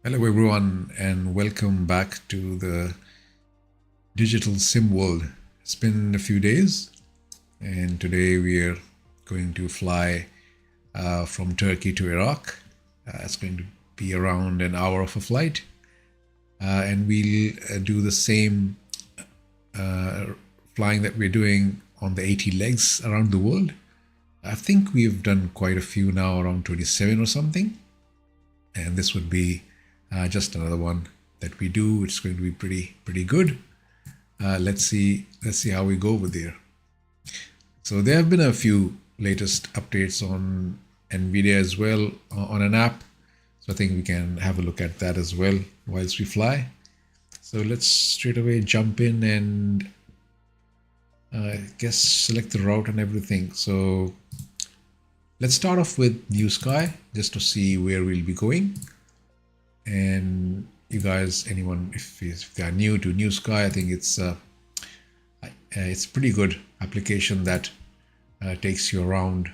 Hello everyone and welcome back to the digital sim world. It's been a few days and today we are going to fly from Turkey to Iraq. It's going to be around an hour of a flight and we'll do the same flying that we're doing on the 80 legs around the world. I think we've done quite a few now, around 27 or something, and this would be just another one that we do. It's going to be pretty good. Let's see how we go over there. So there have been a few latest updates on NVIDIA as well on an app. So I think we can have a look at that as well whilst we fly. So let's straight away jump in and I guess select the route and everything. So let's start off with Newsky just to see where we'll be going. And you guys, anyone, if they are new to Newsky, I think it's a pretty good application that takes you around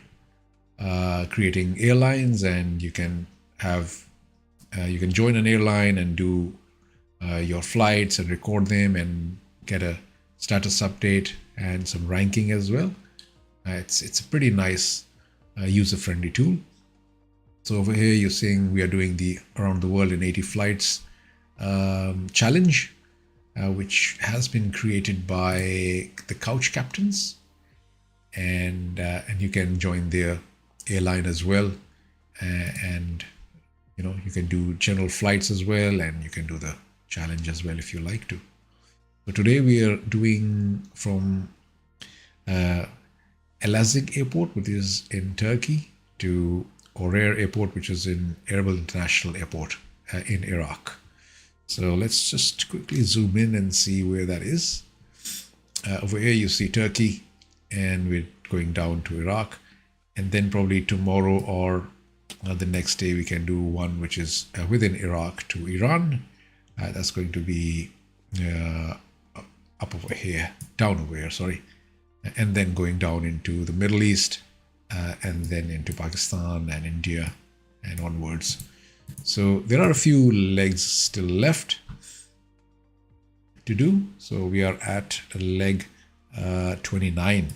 creating airlines, and you can join an airline and do your flights and record them and get a status update and some ranking as well. It's a pretty nice user-friendly tool. So over here you're seeing we are doing the around the world in 80 flights challenge, which has been created by the couch captains, and you can join their airline as well, and you can do general flights as well, and you can do the challenge as well if you like to. So today we are doing from Elazığ Airport, which is in Turkey, to ORER Airport, which is in Erbil International Airport in Iraq. So let's just quickly zoom in and see where that is. Over here you see Turkey, and we're going down to Iraq, and then probably tomorrow or the next day we can do one which is within Iraq to Iran. That's going to be up over here, down over here, sorry, and then going down into the Middle East, and then into Pakistan and India and onwards. So there are a few legs still left to do. So we are at leg 29.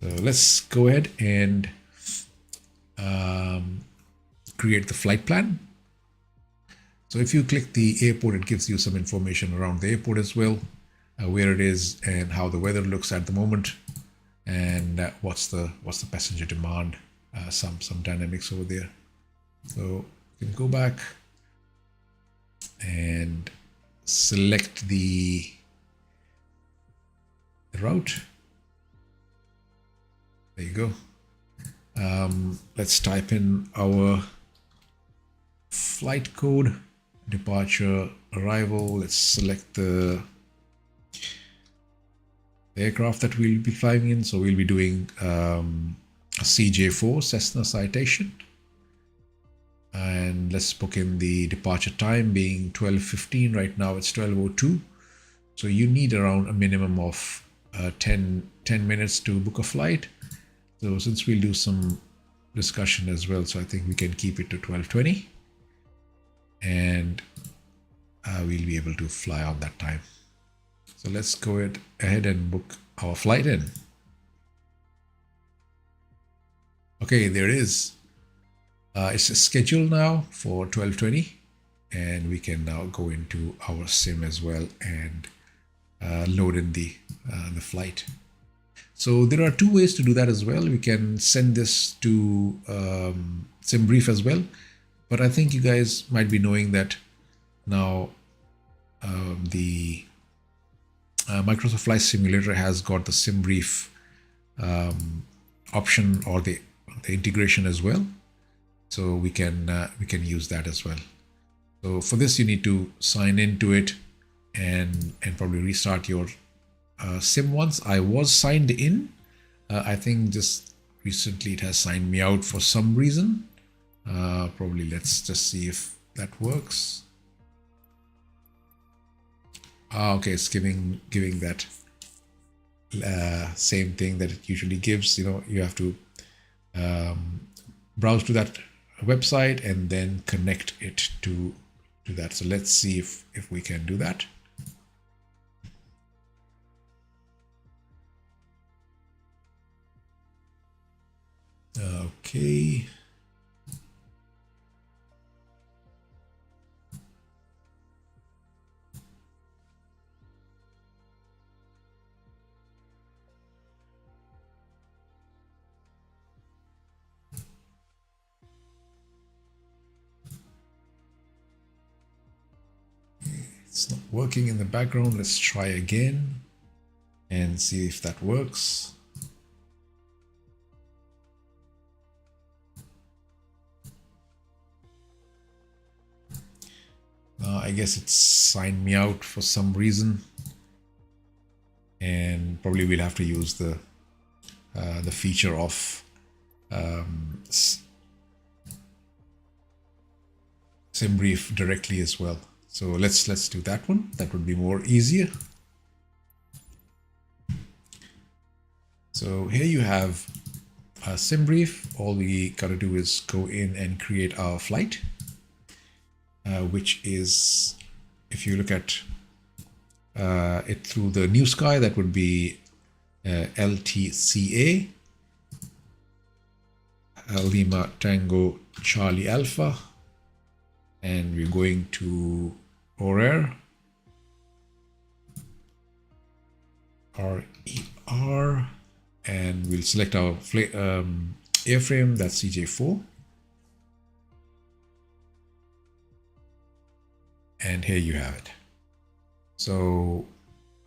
So let's go ahead and create the flight plan. So if you click the airport, it gives you some information around the airport as well, where it is and how the weather looks at the moment, and what's the passenger demand, some dynamics over there. So you can go back and select the route. There you go. Let's type in our flight code, departure, arrival. Let's select the aircraft that we'll be flying in. So we'll be doing a CJ4 Cessna Citation, and let's book in the departure time being 12:15. Right now it's 12:02, so you need around a minimum of 10 minutes to book a flight. So since we'll do some discussion as well, so I think we can keep it to 12:20, and we'll be able to fly on that time. So let's go ahead and book our flight in. Okay, there it is. It's scheduled now for 12:20, and we can now go into our sim as well and load in the flight. So there are two ways to do that as well. We can send this to SimBrief as well, but I think you guys might be knowing that now the Microsoft Flight Simulator has got the SimBrief option, or the integration as well. So we can use that as well. So for this you need to sign into it and probably restart your sim once. I was signed in. I think just recently it has signed me out for some reason. Probably let's just see if that works. Okay, it's giving that same thing that it usually gives. You have to browse to that website and then connect it to that. So let's see if we can do that. Okay. It's not working in the background. Let's try again and see if that works. I guess it's signed me out for some reason, and probably we'll have to use the feature of SimBrief directly as well. So let's do that one. That would be more easier. So here you have SimBrief. All we gotta do is go in and create our flight, which is, if you look at it through the Newsky, that would be LTCA, Lima Tango Charlie Alpha, and we're going to ORER, RER, and we'll select our airframe, that's CJ4. And here you have it. So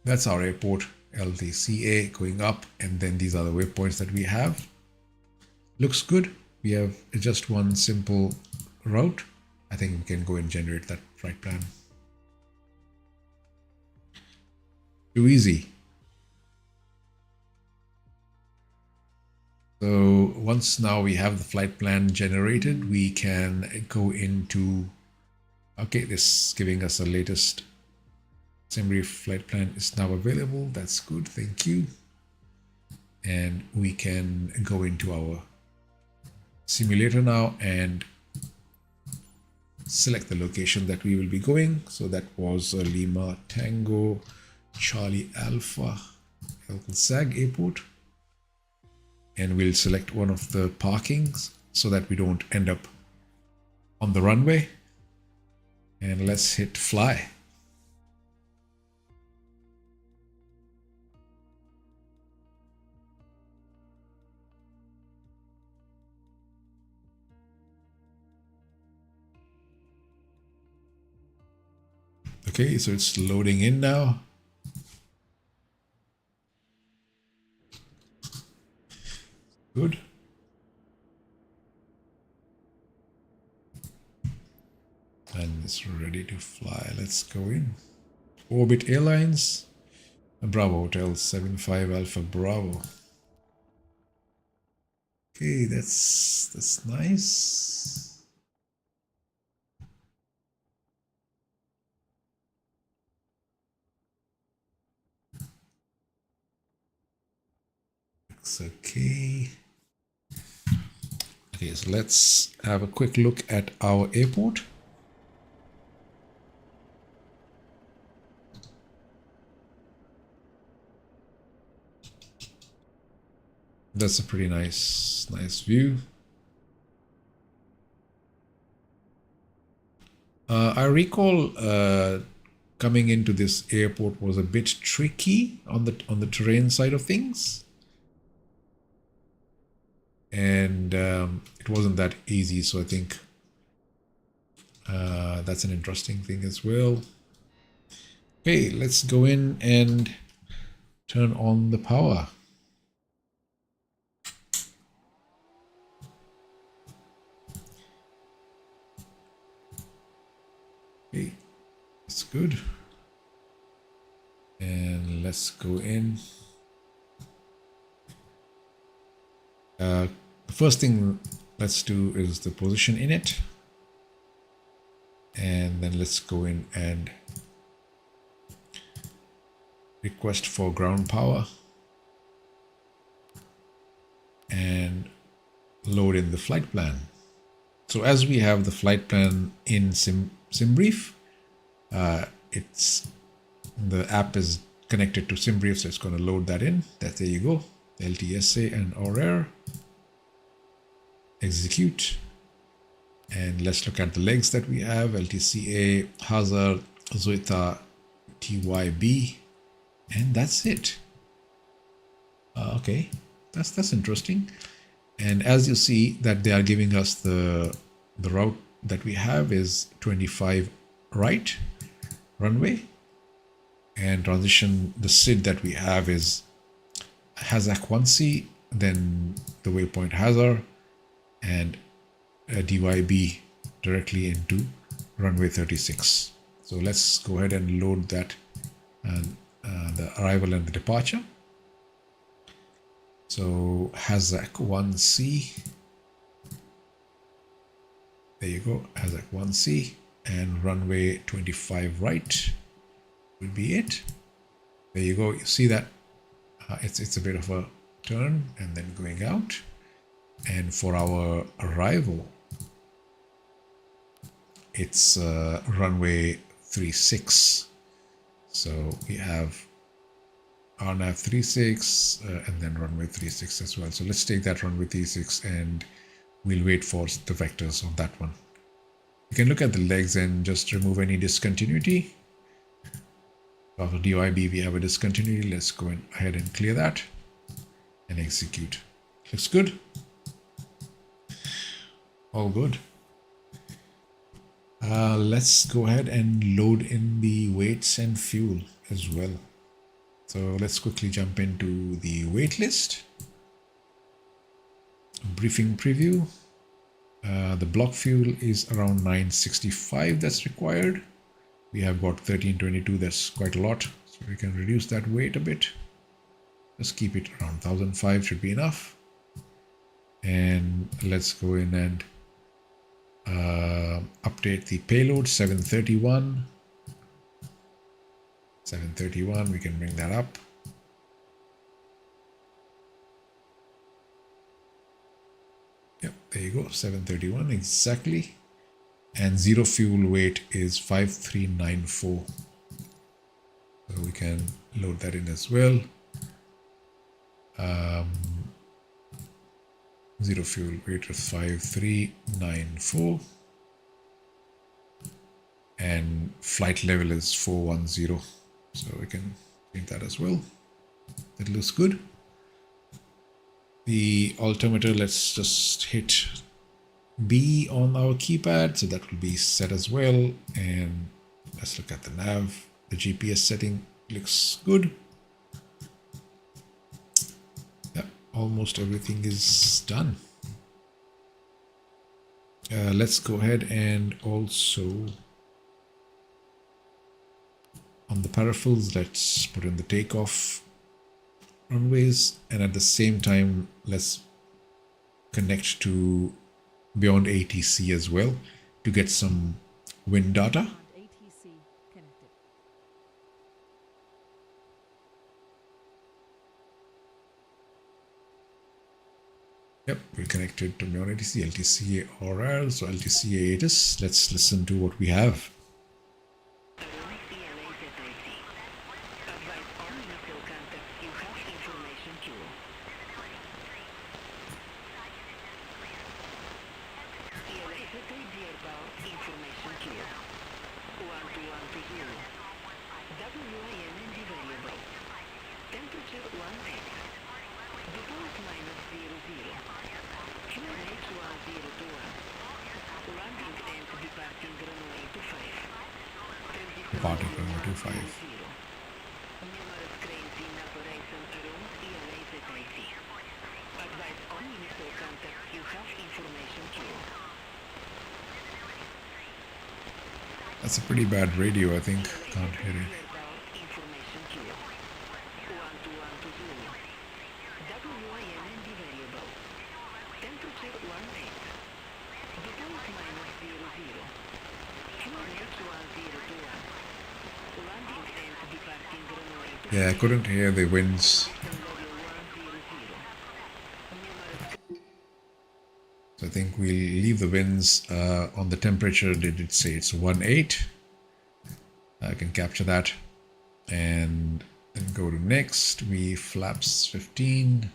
that's our airport, LTCA, going up, and then these are the waypoints that we have. Looks good. We have just one simple route. I think we can go and generate that flight plan. Too easy. So once now we have the flight plan generated, we can go into, okay, this is giving us the latest SimBrief flight plan is now available. That's good, thank you. And we can go into our simulator now and select the location that we will be going. So that was Lima Tango Charlie Alpha Elazığ Airport, and we'll select one of the parkings so that we don't end up on the runway, and let's hit fly. Okay, so it's loading in now. Good. And it's ready to fly. Let's go in. Orbit Airlines, Bravo Hotel 75 Alpha Bravo. Okay, that's nice. Looks okay. Okay, so let's have a quick look at our airport. That's a pretty nice view. I recall coming into this airport was a bit tricky on the terrain side of things, and it wasn't that easy. So I think that's an interesting thing as well. Okay, let's go in and turn on the power. Okay, that's good. And let's go in. The first thing let's do is the position in it. And then let's go in and request for ground power and load in the flight plan. So as we have the flight plan in SimBrief, it's the app is connected to SimBrief, so it's going to load that in. There you go. LTCA and ORER. Execute. And let's look at the legs that we have. LTCA, Hazard, Zoita, TYB, and that's it. Okay, that's interesting. And as you see that they are giving us the route that we have is 25 right runway, and transition, the SID that we have is Hazak 1C, then the waypoint Hazard, and a DYB directly into runway 36. So let's go ahead and load that, and the arrival and the departure. So Hazak 1C, there you go, Hazak 1C, and runway 25 right would be it. There you go. You see that it's a bit of a turn and then going out. And for our arrival, it's runway 36. So we have RNAV 36 and then runway 36 as well. So let's take that runway 36 and we'll wait for the vectors on that one. You can look at the legs and just remove any discontinuity. After DYB we have a discontinuity. Let's go ahead and clear that and execute. Looks good. All good. Let's go ahead and load in the weights and fuel as well. So let's quickly jump into the weight list. Briefing preview. The block fuel is around 965 that's required. We have got 1322, that's quite a lot. So we can reduce that weight a bit. Just keep it around 1005 should be enough. And let's go in and update the payload 731. 731, we can bring that up. Yep, there you go, 731 exactly. And zero fuel weight is 5394. So we can load that in as well. Zero fuel weight is 5394. And flight level is 410. So we can change that as well. That looks good. The altimeter, let's just hit B on our keypad, so that will be set as well. And let's look at the nav. The GPS setting looks good. Yeah, almost everything is done. Let's go ahead and also on the paraffles, let's put in the takeoff runways, and at the same time let's connect to beyond ATC as well to get some wind data. Yep, we're connected to beyond ATC, LTCA ORER, so LTCA it is. Let's listen to what we have. Departing runway 25. That's a pretty bad radio, I think. Can't hear it. Yeah, I couldn't hear the winds. So I think we'll leave the winds on the temperature. Did it say it's 18? I can capture that and then go to next. We flaps 15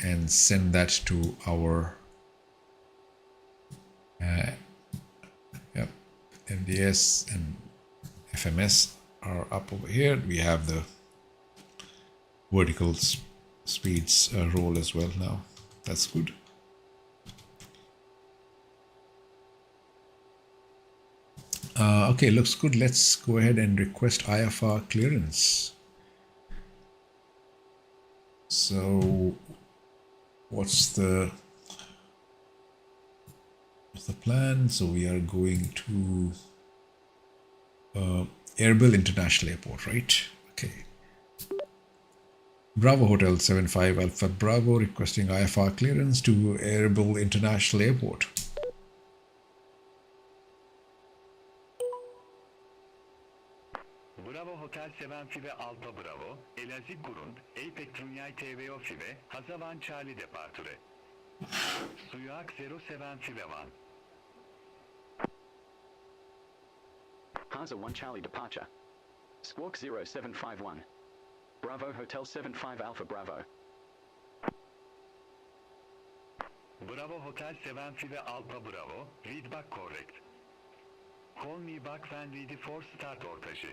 and send that to our MDS and FMS are up over here. We have the vertical speeds roll as well now. That's good. Okay, looks good. Let's go ahead and request IFR clearance. So what's the plan? So we are going to Erbil International Airport, right? Okay. Bravo Hotel 75 Alpha Bravo requesting IFR clearance to Erbil International Airport. Bravo Hotel 75 Alpha Bravo, Elazığ Grund, Apex Dünya TVO Five, Hazavan Charlie Departure. Suyak 075 Haza 1 Charlie departure. Squawk 0751. Bravo Hotel 75 Alpha Bravo. Bravo Hotel 75 Alpha Bravo, read back correct. Call me back when ready for start ortaşı.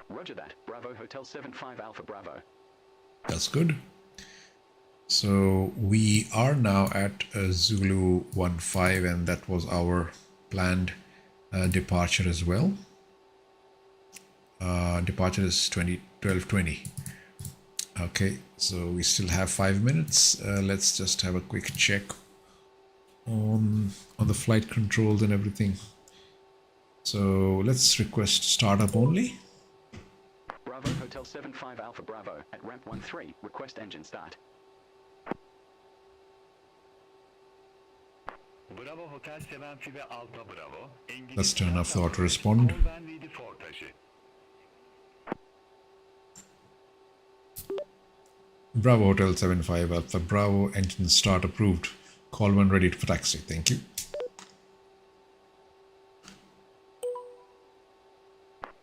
Roger that. Bravo Hotel 75 Alpha Bravo. That's good. So we are now at Zulu 15, and that was our planned departure as well. Departure is 12:20. Okay, so we still have 5 minutes. Let's just have a quick check on the flight controls and everything. So let's request startup only. Bravo Hotel 75 Alpha Bravo at ramp 13. Request engine start. Bravo Hotel 75 Alpha Bravo. Let's turn off the auto respond. Call when ready for taşı. Bravo Hotel 75 Alpha Bravo, engine start approved. Call when ready for taxi. Thank you.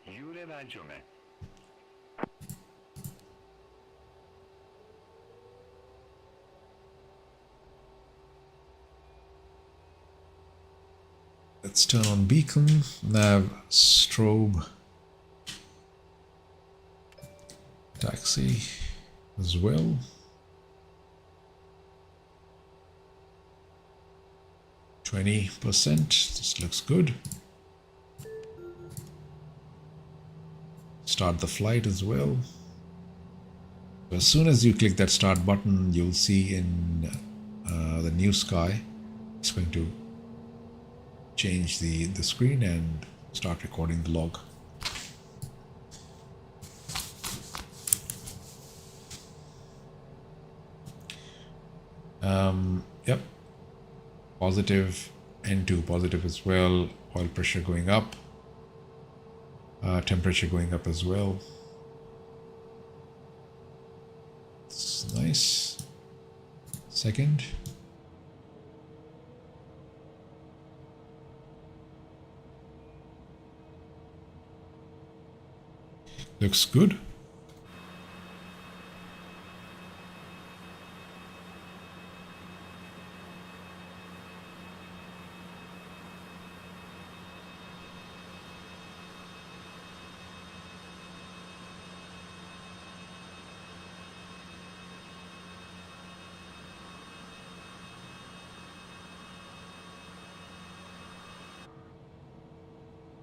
Yure Belgium'e. Let's turn on beacon, nav, strobe, taxi as well. %. This looks good. Start the flight as well. As soon as you click that start button, you'll see in the Newsky, it's going to change the screen and start recording the log. Yep, positive, N2 positive as well. Oil pressure going up, temperature going up as well. It's nice. Second. Looks good.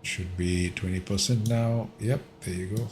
Should be 20% now. Yep, there you go.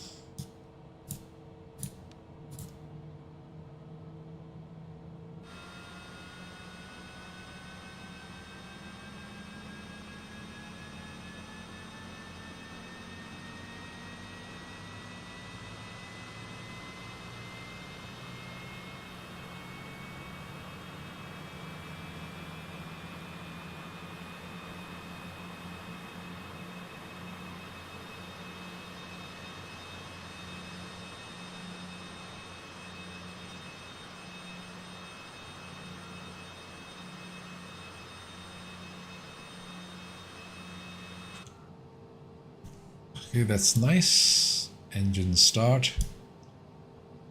Okay, that's nice. Engine start.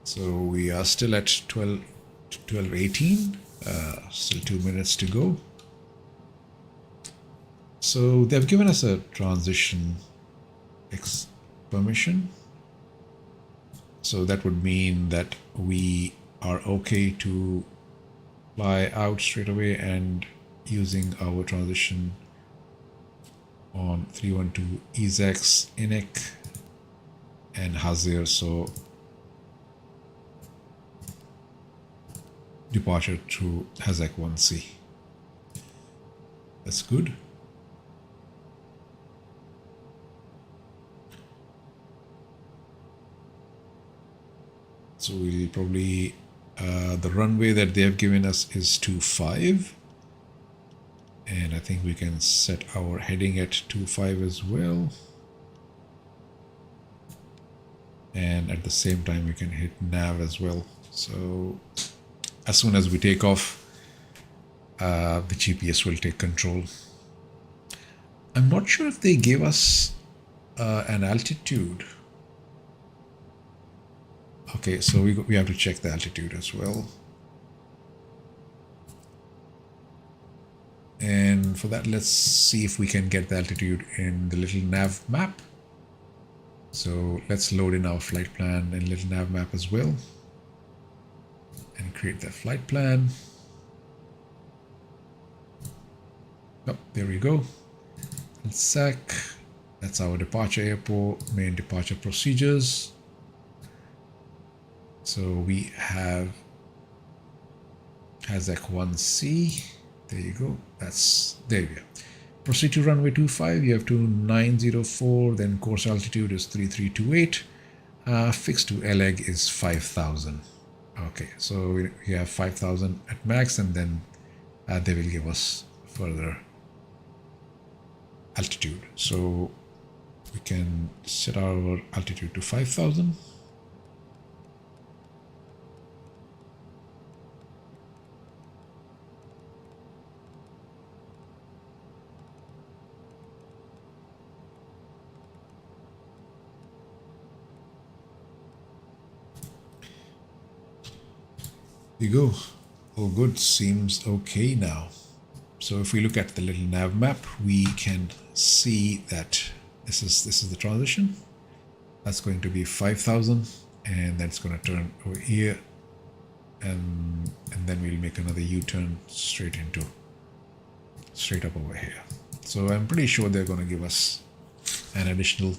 So we are still at 12:18. Still 2 minutes to go. So they've given us a transition permission. So that would mean that we are okay to fly out straight away and using our transition on 312 EZEX, INEC, and Hazir. So departure through Hazak 1C. That's good. So we'll probably, the runway that they have given us is 25. And I think we can set our heading at 25 as well. And at the same time, we can hit nav as well. So as soon as we take off, the GPS will take control. I'm not sure if they gave us an altitude. Okay, so we have to check the altitude as well. And for that, let's see if we can get the altitude in the LittleNavMap. So let's load in our flight plan in LittleNavMap as well. And create the flight plan. Oh, there we go. And SAC. That's our departure airport, main departure procedures. So we have Hazak 1C. There you go. There we go. Proceed to runway 25. You have to 904. Then course altitude is 3328. Fixed to LEG is 5000. Okay, so we have 5000 at max, and then they will give us further altitude. So we can set our altitude to 5000. There you go. All good. Seems okay now. So if we look at the LittleNavMap, we can see that this is the transition. That's going to be 5000, and that's going to turn over here, and then we'll make another U-turn straight up over here. So I'm pretty sure they're going to give us an additional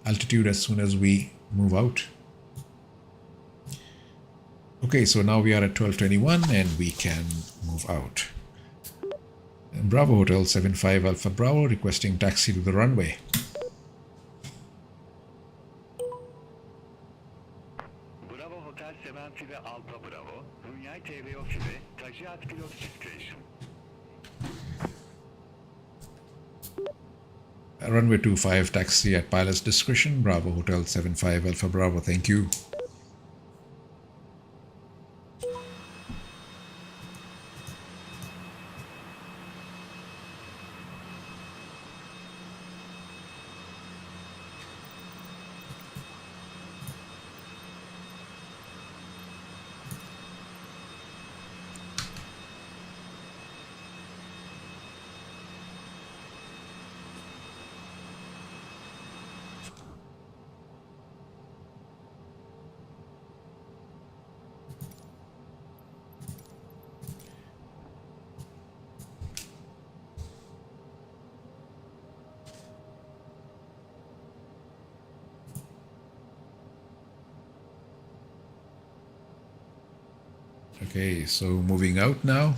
altitude as soon as we move out. Okay, so now we are at 12:21 and we can move out. And Bravo Hotel 75 Alpha Bravo requesting taxi to the runway. Bravo Hotel 75 Alpha Bravo, Dünya TV ofisi, taşıyat pilot situation. Runway 25 taxi at pilot's discretion. Bravo Hotel 75 Alpha Bravo, thank you. Okay, so moving out now.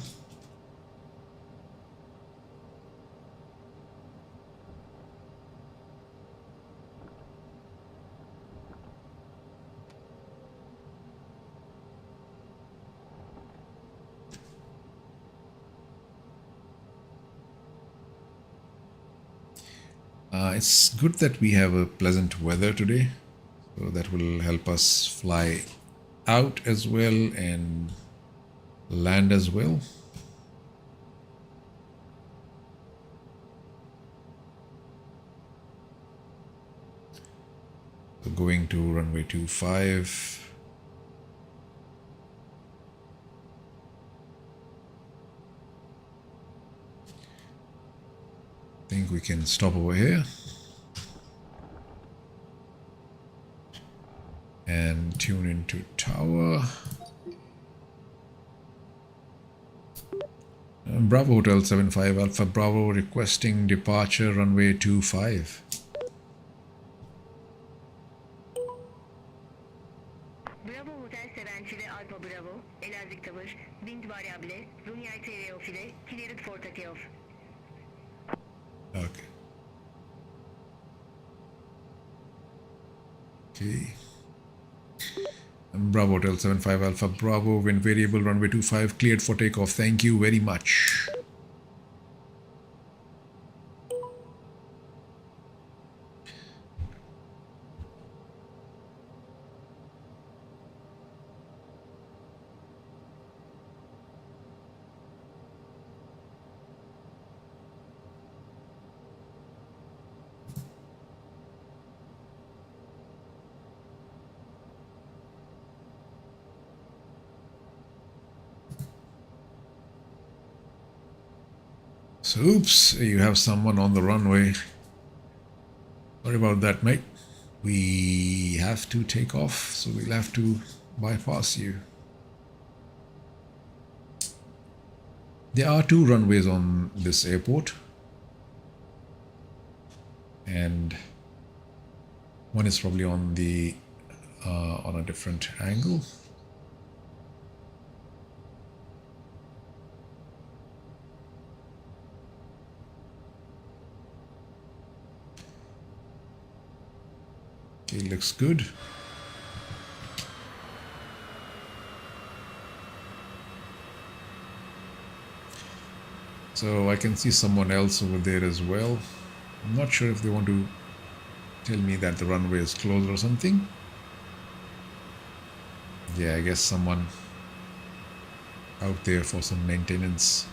It's good that we have a pleasant weather today, so that will help us fly out as well and land as well. going to runway 25. I think we can stop over here and tune into tower. Bravo Hotel 75 Alpha Bravo requesting departure runway 25. Bravo Hotel 75 Alpha Bravo, Elazığ Tower, wind variable, runway TVO file, cleared for takeoff. Okay. Okay. Bravo Hotel 75 Alpha Bravo, wind variable, runway 25, cleared for takeoff. Thank you very much. So, oops, you have someone on the runway. Sorry about that, mate. We have to take off, so we'll have to bypass you. There are 2 runways on this airport, and one is probably on the on a different angle. Okay, looks good. So I can see someone else over there as well. I'm not sure if they want to tell me that the runway is closed or something. Yeah, I guess someone out there for some maintenance.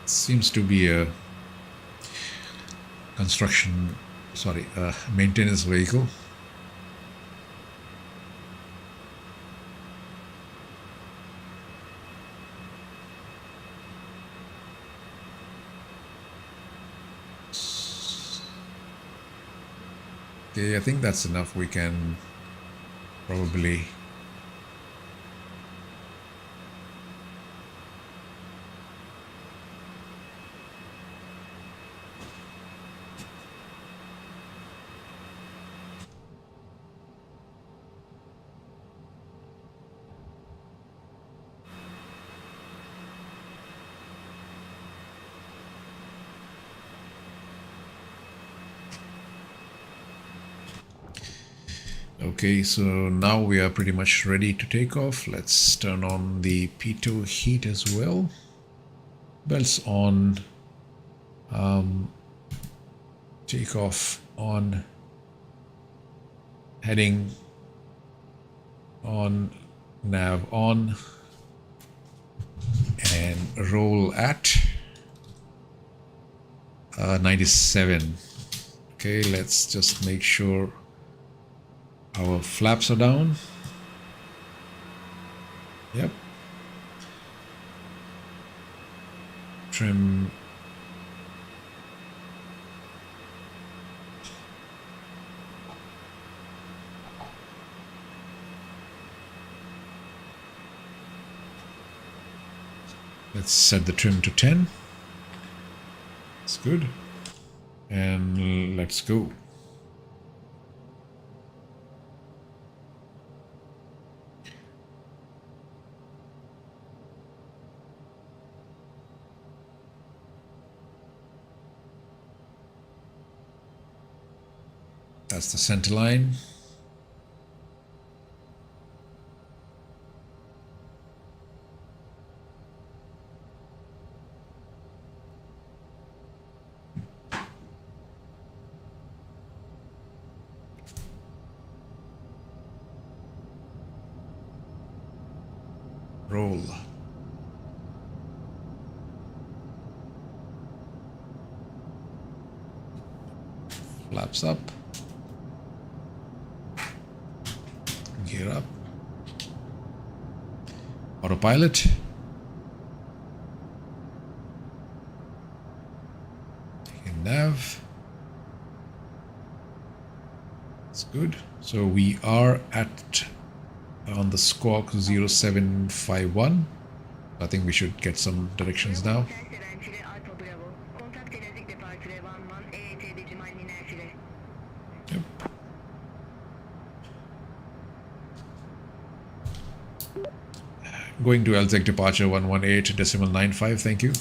Seems to be a maintenance vehicle. Okay, I think that's enough. We can probably Okay, so now we are pretty much ready to take off. Let's turn on the pitot heat as well. Belts on. Takeoff on. Heading on. Nav on. And roll at 97. Okay, let's just make sure our flaps are down. Yep. Trim. Let's set the trim to 10. That's good. And let's go. That's the center line. Roll. Flaps up. Gear up. Autopilot. Nav. That's good. So we are at on the squawk 0751. I think we should get some directions now. Bravo Hotel Sevenfile Alfa Bravo. Contact Elazığ Departure 11 EET Decimal Linear. Yep. Going to Elazığ departure 118.95. Thank you.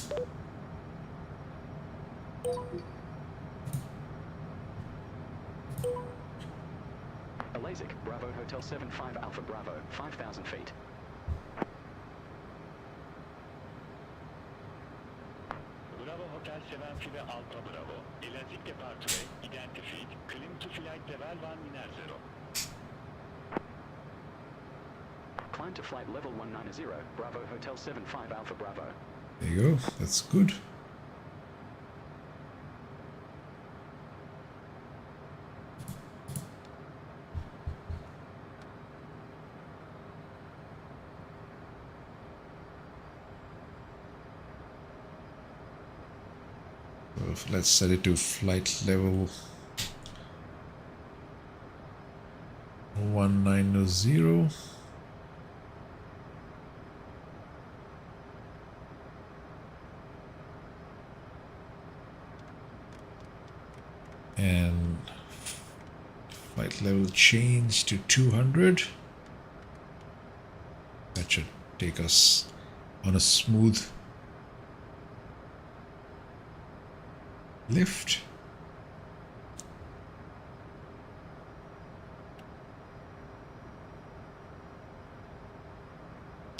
Elazığ, Bravo Hotel 75 Alpha Bravo, 5,000 feet. Bravo Hotel Sevenfile Alfa Bravo. Elazığ Departure Identified. Climb to flight level 1 linear 0. Climb to flight level 190, Bravo Hotel 75 Alpha Bravo. There you go. That's good. So let's set it to flight level 190. And flight level change to 200. That should take us on a smooth lift.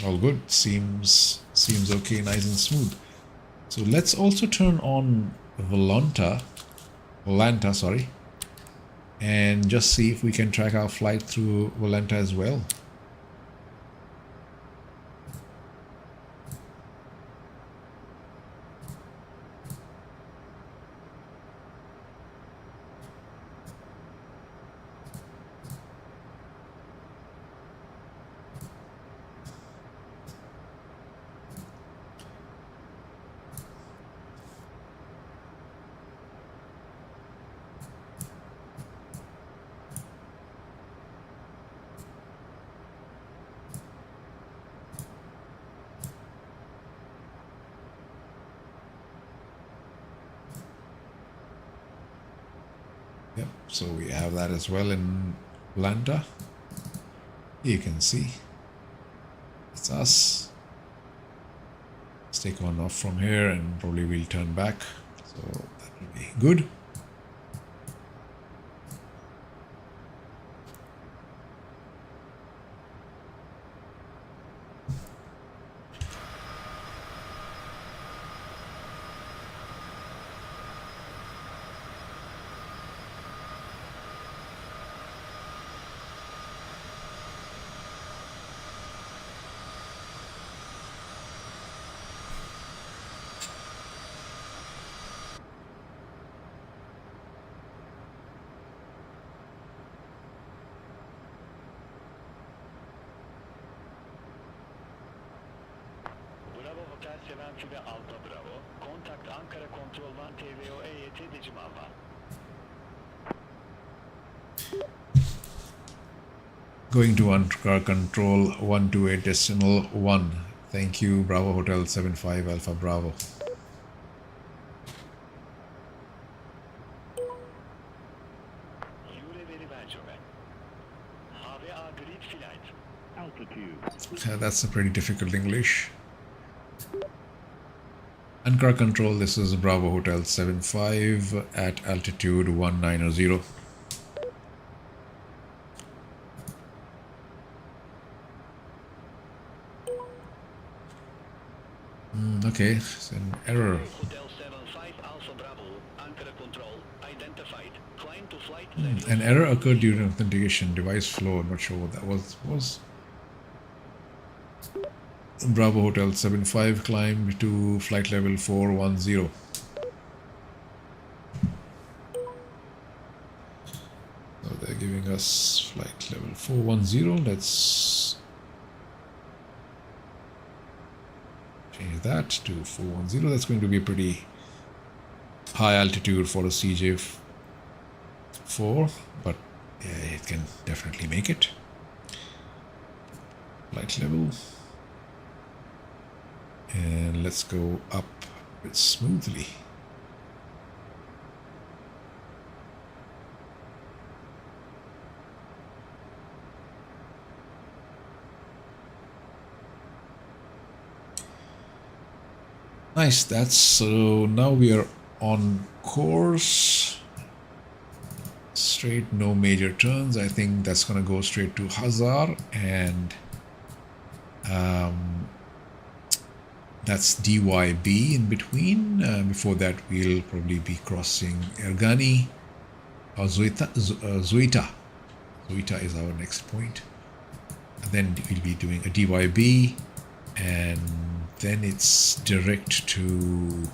All good. Seems okay, nice and smooth. So let's also turn on VOLANTA, sorry, and just see if we can track our flight through VOLANTA as well. Yep, so we have that as well in VOLANTA. You can see it's us. Let's take on off from here and probably we'll turn back. So that will be good. Bravo Hotel Sevenfile Alfa Bravo. Contact Ankara Control 1 TVO EET Decimal 1. Going to Ankara Control 128.1. Thank you, Bravo Hotel 75 Alpha Bravo. That's a pretty difficult English. Ankara Control, this is Bravo Hotel 75 at altitude 190. Okay, it's an error. Hotel 75 Alpha Bravo, Ankara Control, identified. Climb to flight An error occurred during authentication. Device flow. I'm not sure what that was. Bravo Hotel 75, climb to flight level 410. So they're giving us flight level 410. Let's change that to 410. That's going to be a pretty high altitude for a CJ4, but yeah, it can definitely make it. Flight level. And let's go up a bit smoothly. Nice, that's so now we are on course. Straight, no major turns. I think that's gonna go straight to Hazar, and that's DYB in between. Before that, we'll probably be crossing Ergani or Zuita. Zuita is our next point. And then we'll be doing a DYB, and then it's direct to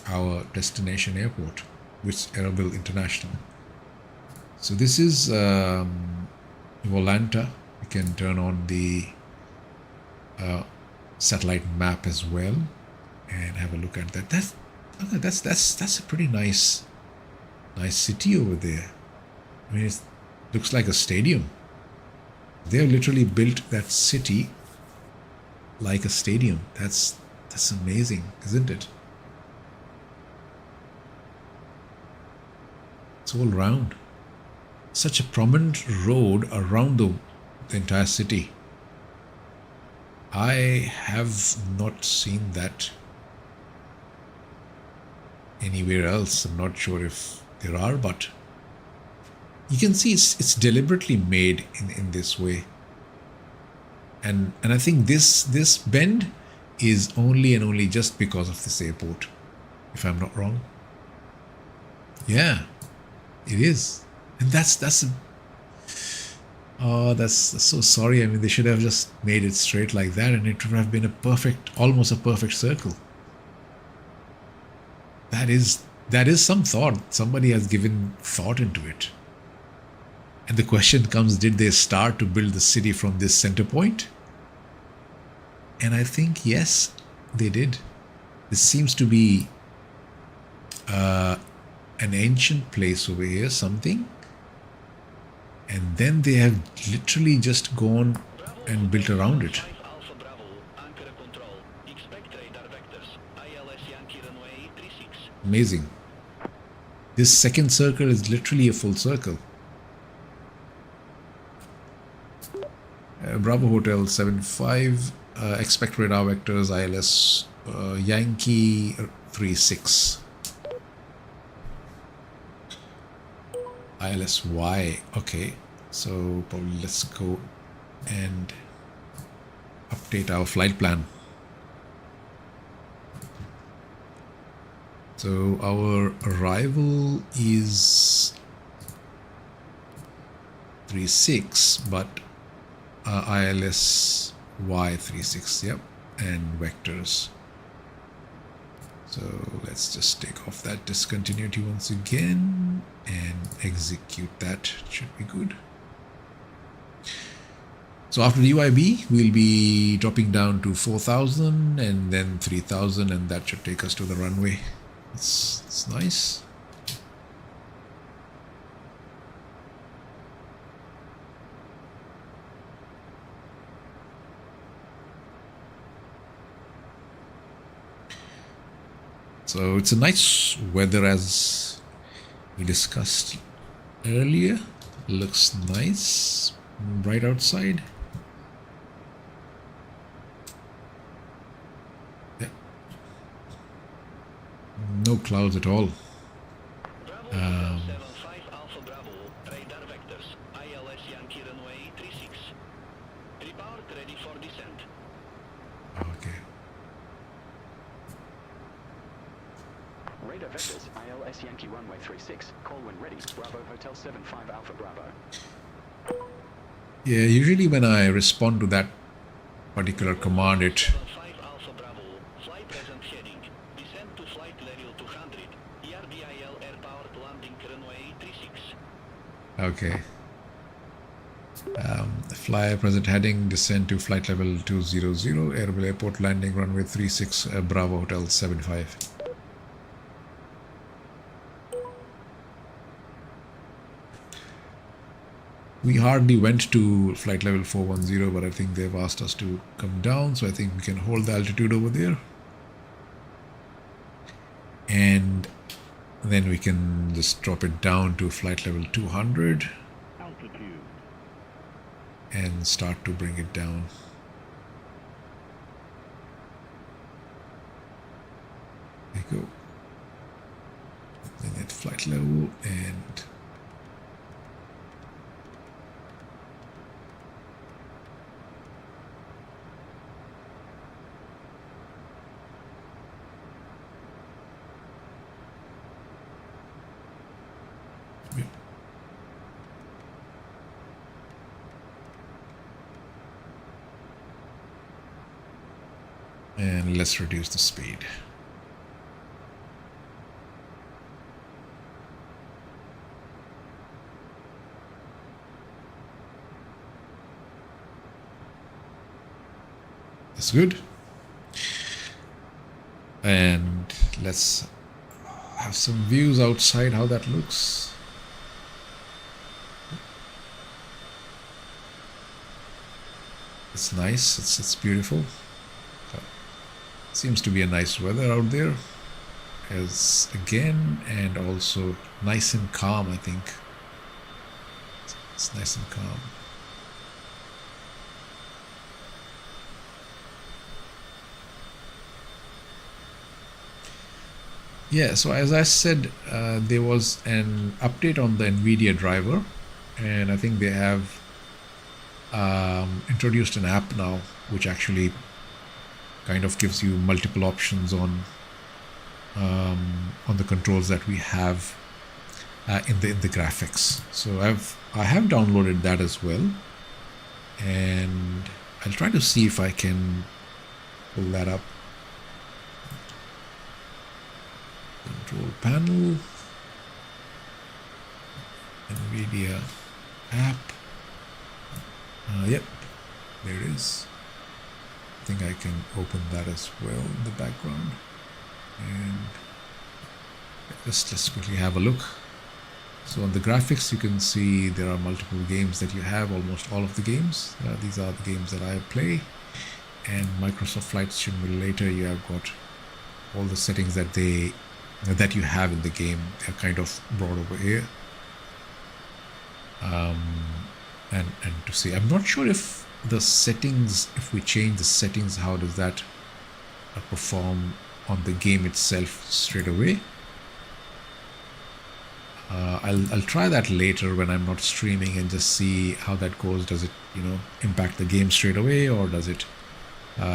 our destination airport, which is Erbil International. So this is VOLANTA. We can turn on the satellite map as well and have a look at that. That's a pretty nice city over there. I mean, it looks like a stadium. They've literally built that city like a stadium. That's amazing, isn't it? It's all round. Such a prominent road around the entire city. I have not seen that anywhere else. I'm not sure if there are, but you can see it's deliberately made in this way. And I think this bend is only and only just because of this airport, if I'm not wrong. Yeah, it is. And that's so sorry. I mean, they should have just made it straight like that, and it would have been almost a perfect circle. That is some thought. Somebody has given thought into it. And the question comes, did they start to build the city from this center point? And I think, yes, they did. This seems to be an ancient place over here, something. And then they have literally just gone and built around it. Amazing. This second circle is literally a full circle. Bravo Hotel 75, expect radar vectors ILS Yankee 36. ILSY, okay, so probably let's go and update our flight plan. So our arrival is 36, but ILSY 36, yep, and vectors. So let's just take off that discontinuity once again and execute that. It should be good. So after the UIB, we'll be dropping down to 4,000 and then 3,000, and that should take us to the runway. It's nice. So it's a nice weather as we discussed earlier. Looks nice, bright outside. Yeah. No clouds at all. Okay. Radar vectors, ILS Yankee runway 36, call when ready, Bravo Hotel 75 Alpha Bravo. Yeah, usually when I respond to that particular command, it 5 Alpha Bravo, fly present heading, descend to flight level 200, Erbil Airport landing runway 36. okay. Fly present heading, descend to flight level 200, Erbil Airport landing runway 36, Bravo Hotel 75. We hardly went to flight level 410, but I think they've asked us to come down, so I think we can hold the altitude over there. And then we can just drop it down to flight level 200 Altitude. and start to bring it down. There you go. Then at flight level and and let's reduce the speed. That's good. And let's have some views outside how that looks. It's nice, it's beautiful. Seems to be a nice weather out there as again, and also nice and calm. I think it's nice and calm. Yeah, so as I said, there was an update on the NVIDIA driver, and I think they have introduced an app now which actually kind of gives you multiple options on the controls that we have in the graphics. So I have downloaded that as well, and I'll try to see if I can pull that up. Control panel, NVIDIA app. Yep, there it is. I think I can open that as well in the background, and let's quickly have a look. So on the graphics you can see there are multiple games that you have, almost all of the games. These are the games that I play, and Microsoft Flight Simulator, you have got all the settings that you have in the game. They're kind of brought over here. And to see, I'm not sure if the settings, if we change the settings, how does that perform on the game itself straight away. I'll try that later when I'm not streaming and just see how that goes. Does it impact the game straight away, or does it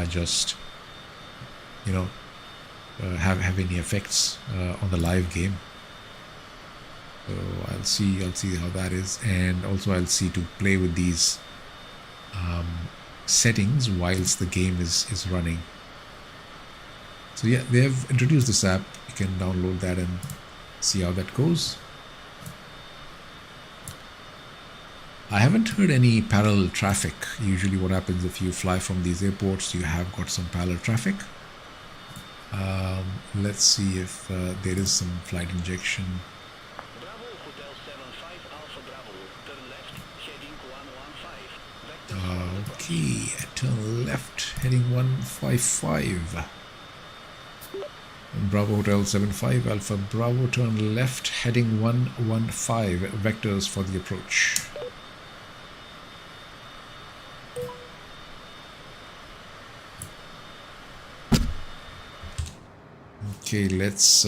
just have any effects on the live game? So I'll see how that is, and also I'll see to play with these settings whilst the game is running. So yeah, they have introduced this app. You can download that and see how that goes. I haven't heard any parallel traffic. Usually what happens if you fly from these airports, you have got some parallel traffic. Let's see if there is some flight injection. Bravo Hotel 75 Alpha Bravo, turn left, heading 115. Okay, turn left, heading 155. Bravo Hotel 75 Alpha Bravo, turn left, heading 115. Vectors for the approach. Okay, let's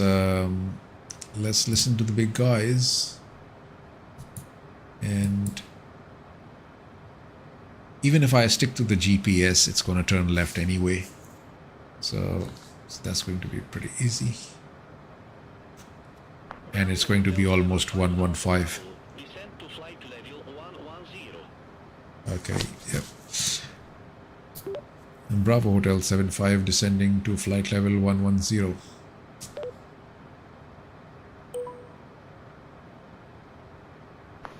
listen to the big guys. And even if I stick to the GPS, it's going to turn left anyway. So that's going to be pretty easy. And it's going to be almost 115. Descend to flight level 110. Okay, yep. And Bravo Hotel 75 descending to flight level 110.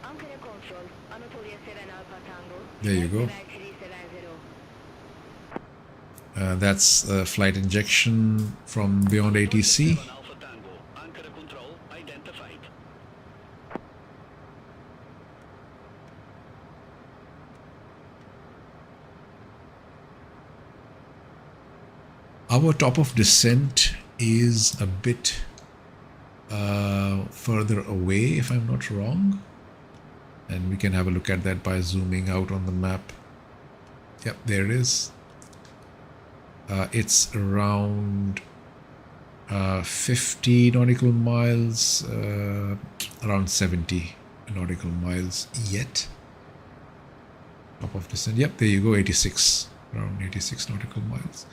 Ankara Kontrol, Anatolia Seven Alpha Tango. There you go. Seven Zero. That's flight injection from beyond ATC. Alpha Tango, Ankara Control identified. Our top of descent is a bit further away, if I'm not wrong. And we can have a look at that by zooming out on the map. Yep, there it is. It's around 50 nautical miles, around 70 nautical miles yet. Top of descent. Yep, there you go, 86, around 86 nautical miles.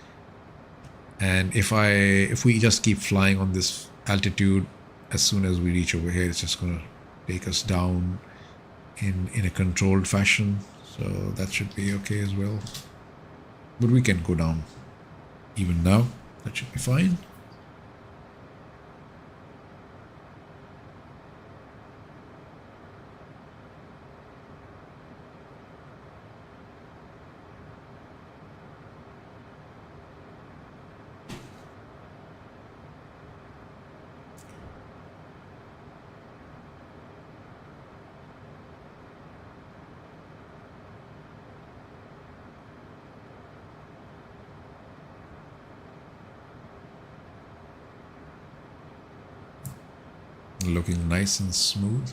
And if we just keep flying on this altitude, as soon as we reach over here, it's just gonna take us down in a controlled fashion. So that should be okay as well. But we can go down even now. That should be fine. Looking nice and smooth.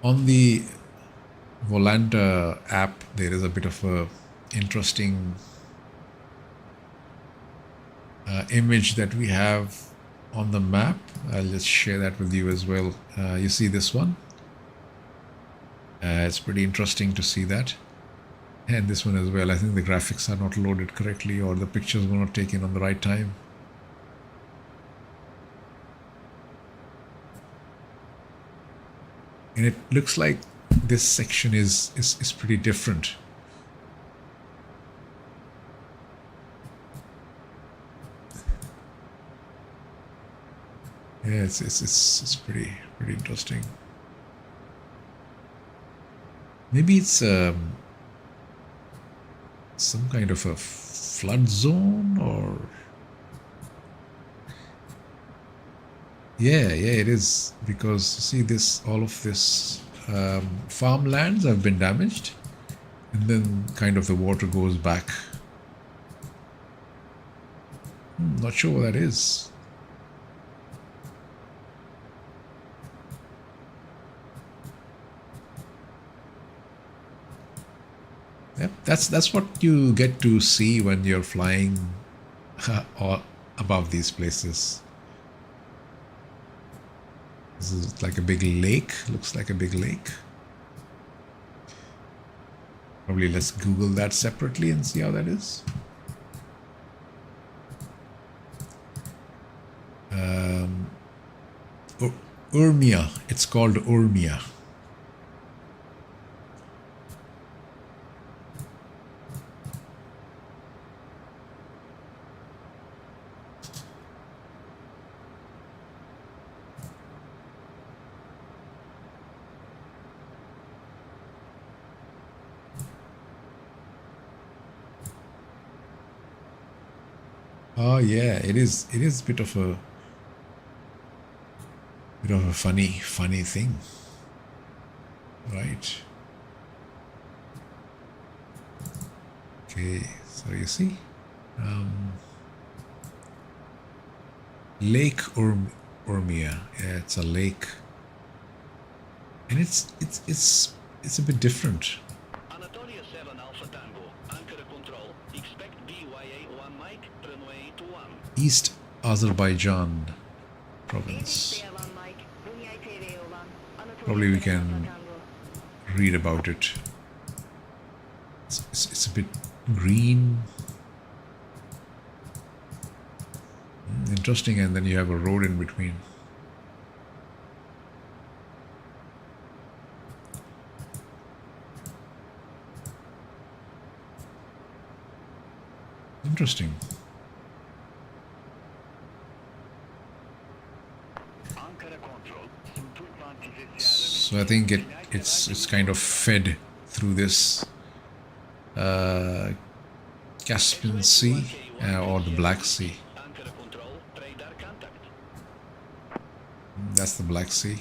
On the VOLANTA app, there is a bit of a interesting image that we have on the map. I'll just share that with you as well. You see this one? It's pretty interesting to see that. And this one as well. I think the graphics are not loaded correctly, or the pictures were not taken on the right time. And it looks like this section is pretty different. Yeah, it's pretty interesting. Maybe it's some kind of a flood zone, or yeah, it is, because see this, all of this farmlands have been damaged, and then kind of the water goes back. Not sure what that is. Yep, that's what you get to see when you're flying or above these places. This is like a big lake. Looks like a big lake. Probably let's Google that separately and see how that is. Urmia. It's called Urmia. Oh yeah, it is a bit of a funny thing, right? Okay, so you see, Lake Urmia. Yeah, it's a lake, and it's a bit different. Anatolia 7 Alpha Tango, Ankara Control East Azerbaijan province. Probably we can read about it. It's a bit green. Interesting, and then you have a road in between. Interesting. So I think it's kind of fed through this Caspian Sea or the Black Sea. That's the Black Sea.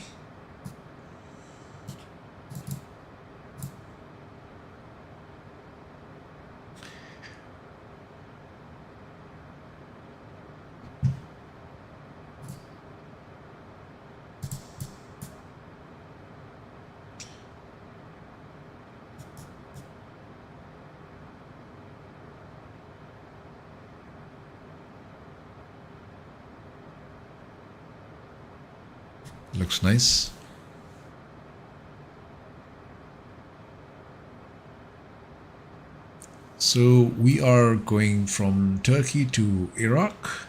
Looks nice. So we are going from Turkey to Iraq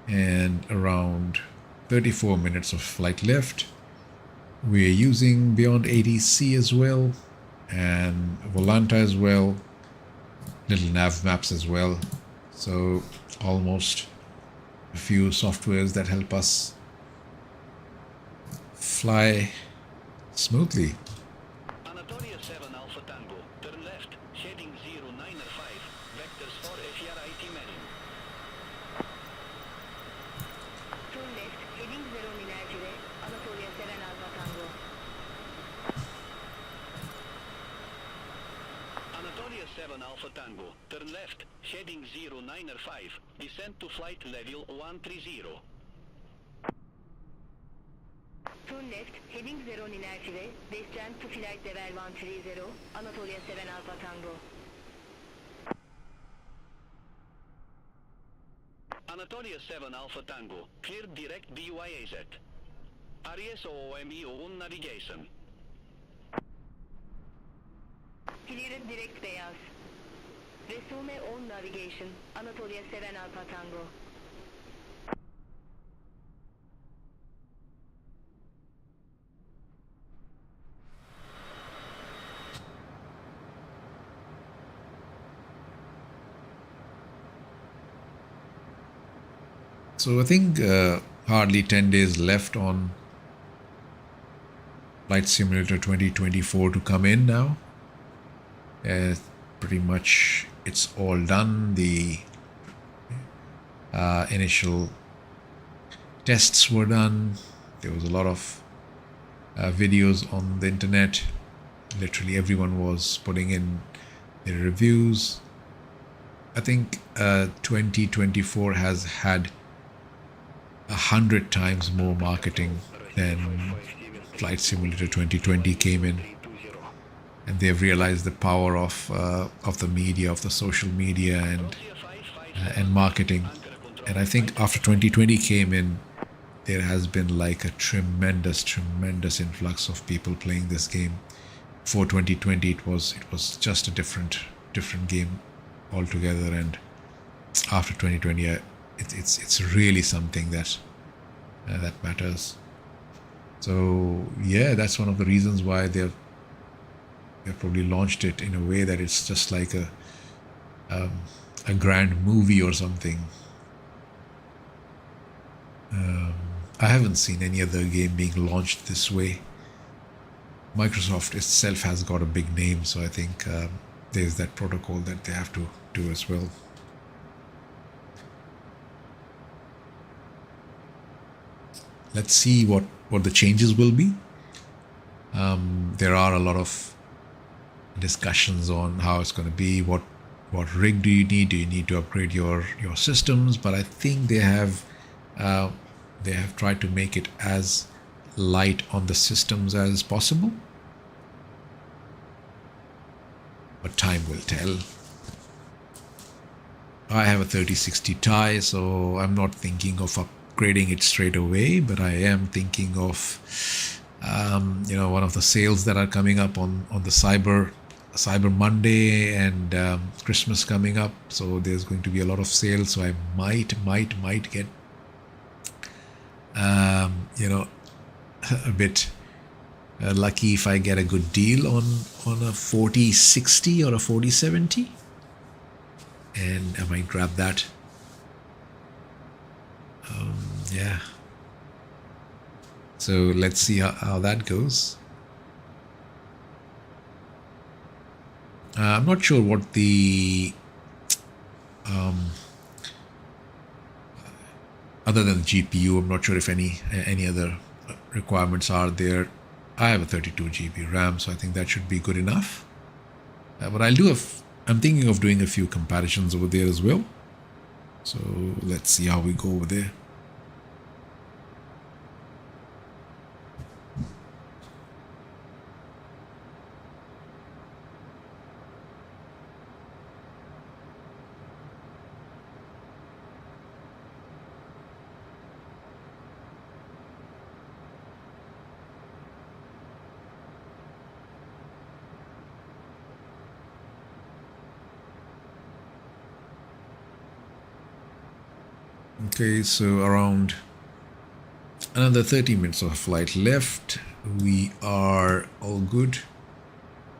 and around 34 minutes of flight left. We're using Beyond ATC as well and Volanta as well, LittleNavMaps as well. So almost a few softwares that help us fly smoothly. Anatolia 7 Alpha Tango, turn left, heading 095, vectors for FRIT Menin. Turn left, heading 0 Minercile, Anatolia 7 Alpha Tango. Anatolia 7 Alpha Tango, turn left, heading 095, descend to flight level 130. Turn left, heading 0 Minercile, descend to flight level 130, Anatolia 7 Alpha Tango. Anatolia 7 Alpha Tango, clear direct BYAZ. RSOOME on navigation. Cleared direct beyaz. Resume on navigation, Anatolia 7 Alpha Tango. So I think hardly 10 days left on Flight Simulator 2024 to come in now. Pretty much it's all done. The initial tests were done. There was a lot of videos on the internet. Literally everyone was putting in their reviews. I think 2024 has had 100 times more marketing than Flight Simulator 2020 came in, and they've realized the power of the media, of the social media, and marketing. And I think after 2020 came in, there has been like a tremendous influx of people playing this game. For 2020, it was just a different game altogether, and after 2020, it's really something that matters. So yeah, that's one of the reasons why they've probably launched it in a way that it's just like a grand movie or something. I haven't seen any other game being launched this way. Microsoft itself has got a big name, so I think there's that protocol that they have to do as well. Let's see what the changes will be. There are a lot of discussions on how it's going to be. What rig do you need? Do you need to upgrade your systems? But I think they have tried to make it as light on the systems as possible. But time will tell. I have a 3060 Ti, so I'm not thinking of upgrading it straight away, but I am thinking of one of the sales that are coming up on the Cyber Monday and Christmas coming up, so there's going to be a lot of sales, so I might get a bit lucky if I get a good deal on a 4060 or a 4070, and I might grab that. Yeah, so let's see how that goes. I'm not sure what the other than the GPU, I'm not sure if any other requirements are there. I have a 32 GB RAM, so I think that should be good enough. But I'm thinking of doing a few comparisons over there as well. So let's see how we go over there. Okay, so around another 30 minutes of flight left. We are all good.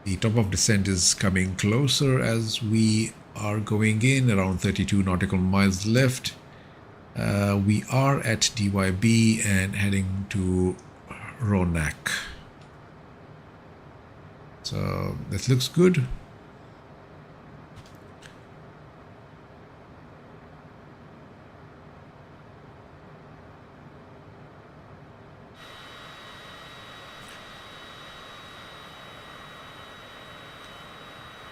The top of descent is coming closer as we are going in, around 32 nautical miles left. We are at DYB and heading to Ronak. So that looks good.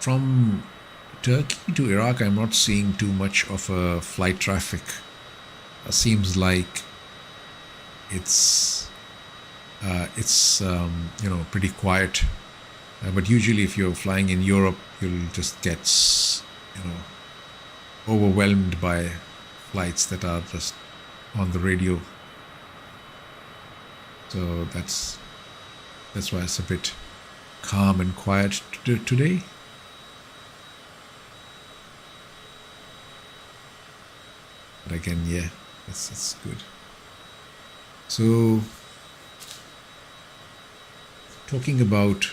From Turkey to Iraq, I'm not seeing too much of a flight traffic. Seems like it's pretty quiet. But usually, if you're flying in Europe, you'll just get overwhelmed by flights that are just on the radio. So that's why it's a bit calm and quiet today. But again, yeah, it's good. So, talking about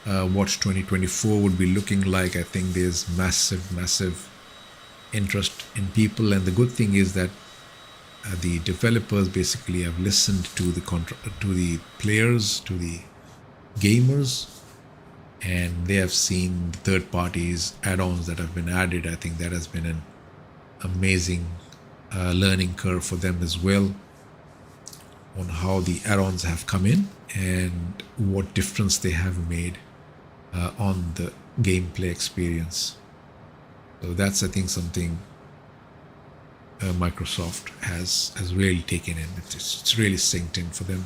what 2024 would be looking like, I think there's massive interest in people, and the good thing is that the developers basically have listened to the players, to the gamers, and they have seen the third parties add-ons that have been added. I think that has been an amazing learning curve for them as well, on how the add-ons have come in and what difference they have made on the gameplay experience. So that's, I think, something Microsoft has really taken in. It's really synced in for them.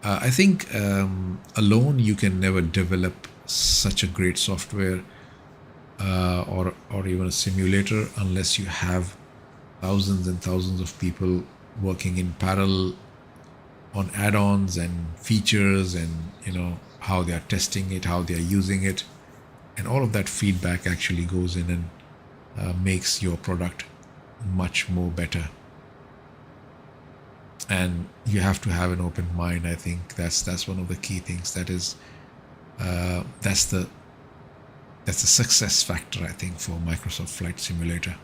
I think alone you can never develop such a great software or even a simulator unless you have thousands and thousands of people working in parallel on add-ons and features, and how they are testing it, how they are using it, and all of that feedback actually goes in and makes your product much more better. And you have to have an open mind. I think that's one of the key things. That's the success factor, I think, for Microsoft Flight Simulator.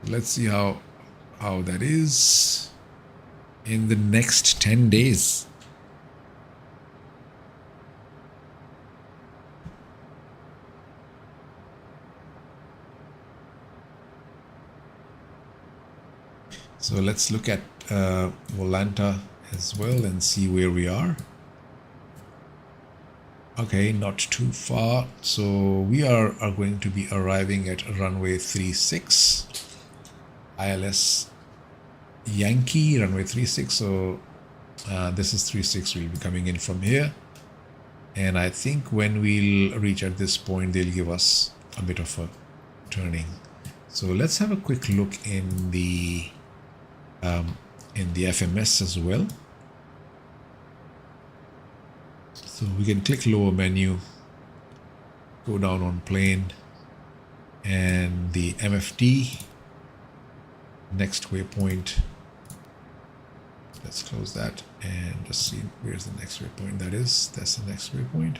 Let's see how that is in the next 10 days. So let's look at Volanta as well and see where we are. Okay, not too far. So we are going to be arriving at runway 36, ILS Yankee, runway 36. So this is 36. We'll be coming in from here. And I think when we'll reach at this point, they'll give us a bit of a turning. So let's have a quick look in the FMS as well. So we can click lower menu, go down on plane, and the MFD, next waypoint. Let's close that and just see where's the next waypoint. That's the next waypoint.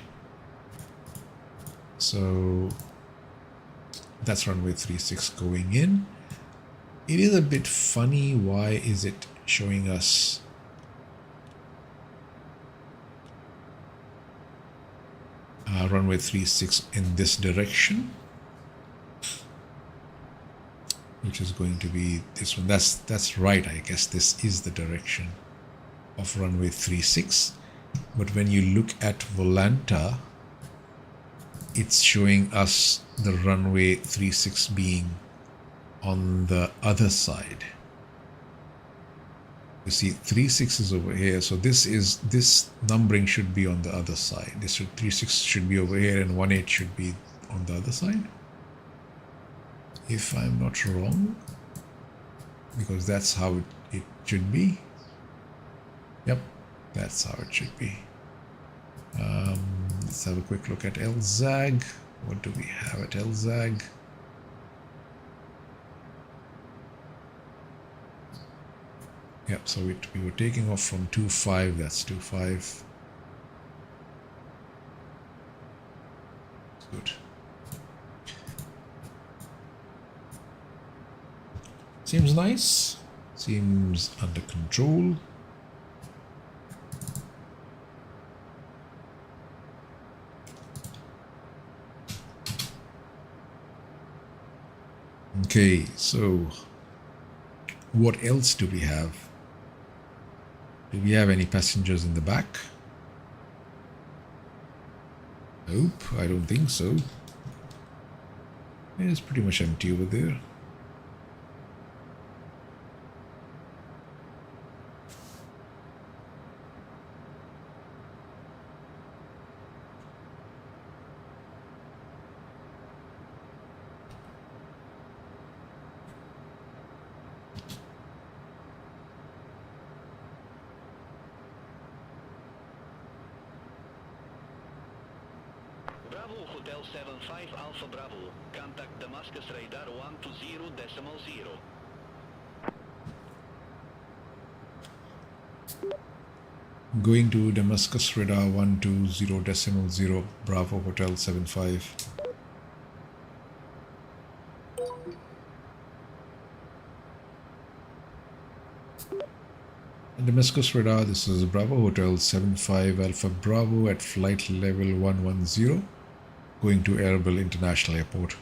So that's runway 36 going in. It is a bit funny. Why is it showing us runway 36 in this direction, which is going to be this one? That's right. I guess this is the direction of runway 36. But when you look at Volanta, it's showing us the runway 36 being on the other side. You see 36 is over here, so this numbering should be on the other side. 36 should be over here and 18 should be on the other side, if I'm not wrong, because that's how it should be. Yep, that's how it should be. Let's have a quick look at Elazığ. What do we have at Elazığ? Yep, so we were taking off from 25, that's 25. Good. Seems nice, seems under control. Okay, so what else do we have? Do we have any passengers in the back? Nope, I don't think so. It's pretty much empty over there. Bravo Hotel 75 Alpha Bravo. Contact Damascus radar 120.0. Going to Damascus radar 120.0 Bravo Hotel 75. Damascus radar, this is Bravo Hotel 75 Alpha Bravo at flight level 110, going to Erbil International Airport.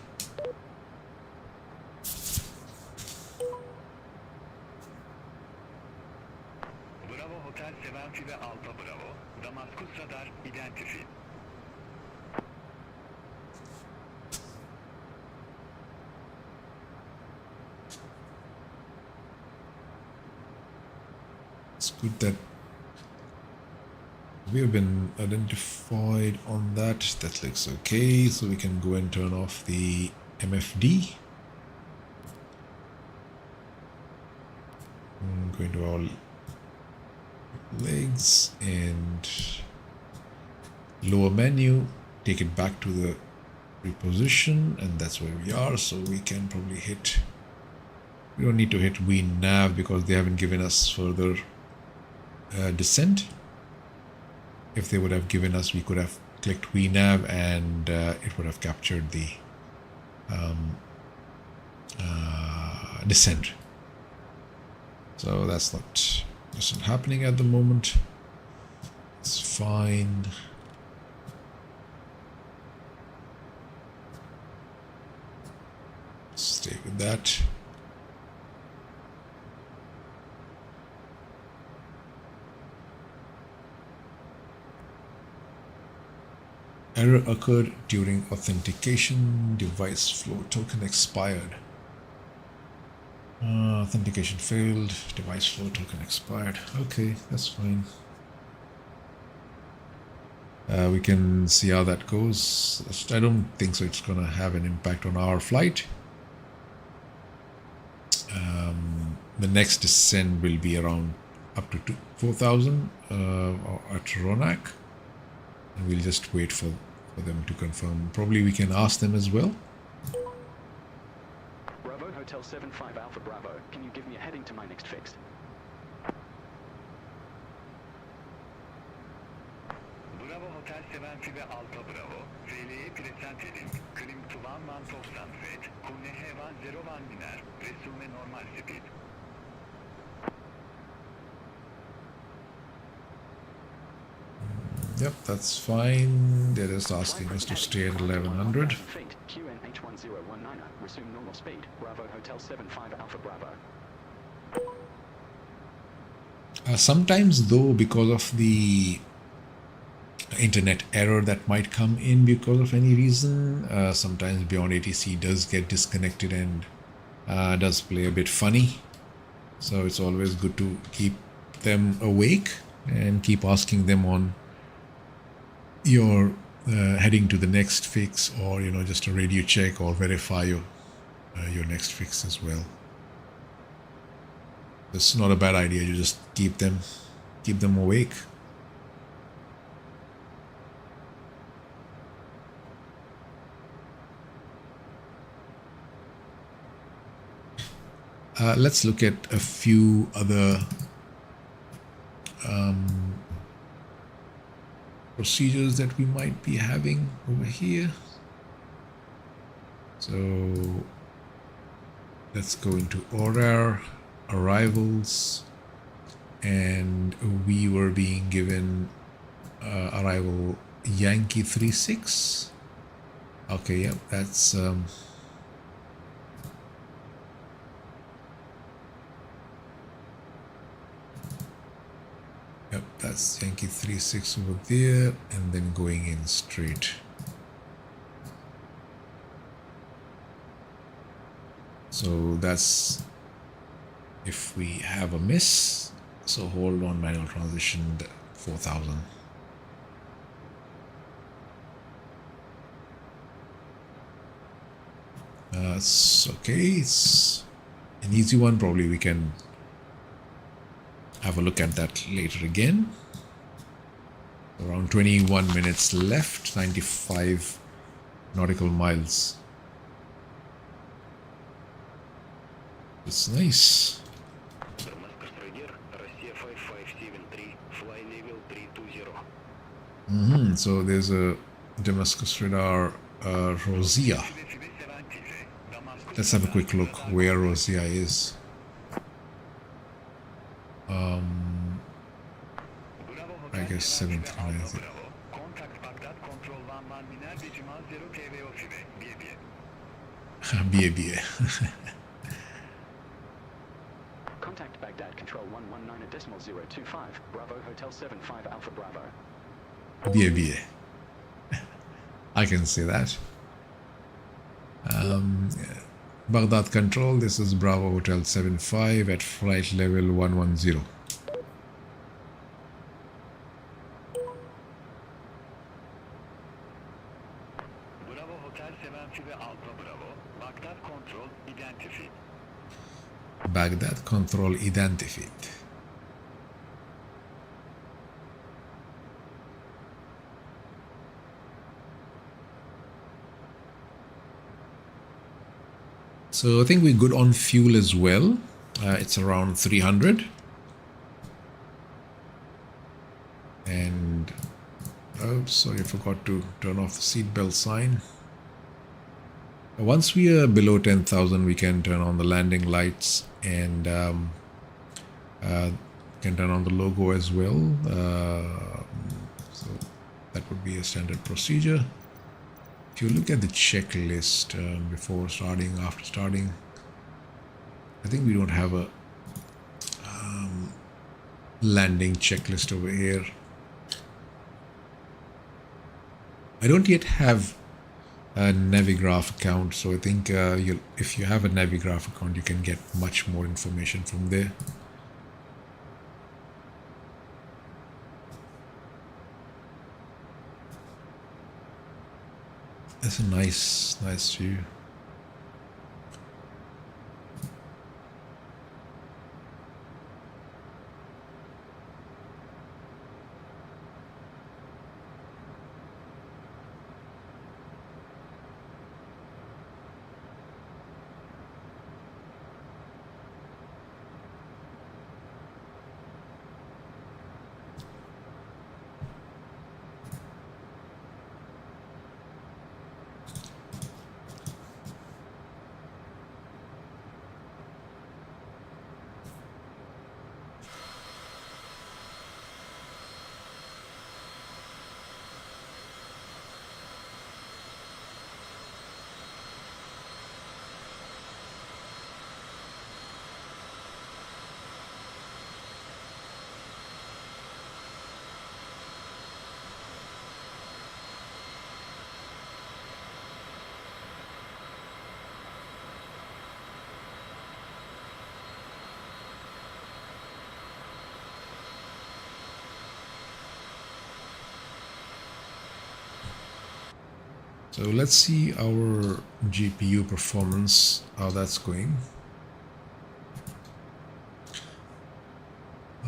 Bravo Hotel 75 Alfa Bravo, Damascus radar identify. It's good that we have been identified on that. That looks okay, so we can go and turn off the MFD. I'm going to all legs and lower menu, take it back to the reposition, and that's where we are. So we can probably hit, we don't need to hit VNav because they haven't given us further descent. If they would have given us, we could have clicked VNav and it would have captured the descent. So that's not happening at the moment. It's fine. Stay with that. Error occurred during authentication. Device flow token expired. Authentication failed. Device flow token expired. Okay, that's fine. We can see how that goes. I don't think so it's going to have an impact on our flight. The next descent will be around up to 4,000 at Ronak. And we'll just wait for them to confirm. Probably we can ask them as well. Bravo Hotel 75 Alpha Bravo. Can you give me a heading to my next fix? Bravo Hotel 75 Alpha Bravo. VL'ye present edin. Climb to 1,000 feet. Kune Heva 01 biner. Resume normal speed. Yep, that's fine. They're just asking us to stay at 1100. Feet. QNH1019. Resume normal speed. Bravo Hotel 75 Alpha Bravo. Sometimes though, because of the internet error that might come in because of any reason, sometimes Beyond ATC does get disconnected and does play a bit funny. So it's always good to keep them awake and keep asking them on your heading to the next fix, or just a radio check, or verify your next fix as well. It's not a bad idea. You just keep them awake. Let's look at a few other procedures that we might be having over here. So let's go into ORER, arrivals, and we were being given arrival Yankee 36. Okay, yep, that's yep, that's Yankee 36 over there, and then going in straight. So that's if we have a miss. So hold on, manual transition 4,000. It's okay. It's an easy one. Probably we can have a look at that later again. Around 21 minutes left, 95 nautical miles. It's nice. So there's a Damascus radar Rosia. Let's have a quick look where Rosia is. I guess 739. BABA. Contact Baghdad Control 119.025. Bravo Hotel 75 Alpha Bravo. BABA. I can say that. Baghdad Control, this is Bravo Hotel 75 at flight level 110. Bravo Hotel 75 Alpha Bravo. Baghdad Control identified. Baghdad Control identified. So I think we're good on fuel as well. It's around 300. And oh, sorry, I forgot to turn off the seatbelt sign. Once we are below 10,000, we can turn on the landing lights and can turn on the logo as well. So that would be a standard procedure. If you look at the checklist before starting, after starting, I think we don't have a landing checklist over here. I don't yet have a Navigraph account. So I think if you have a Navigraph account, you can get much more information from there. That's a nice view. So let's see our GPU performance, how that's going.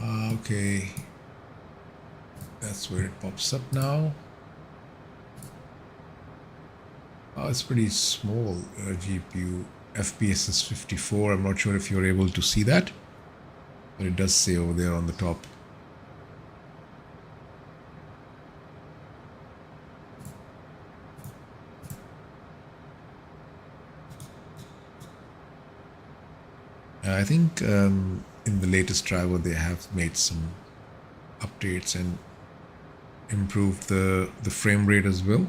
Okay, that's where it pops up now. Oh, it's pretty small GPU. FPS is 54. I'm not sure if you're able to see that, but it does say over there on the top. I think in the latest driver they have made some updates and improved the frame rate as well.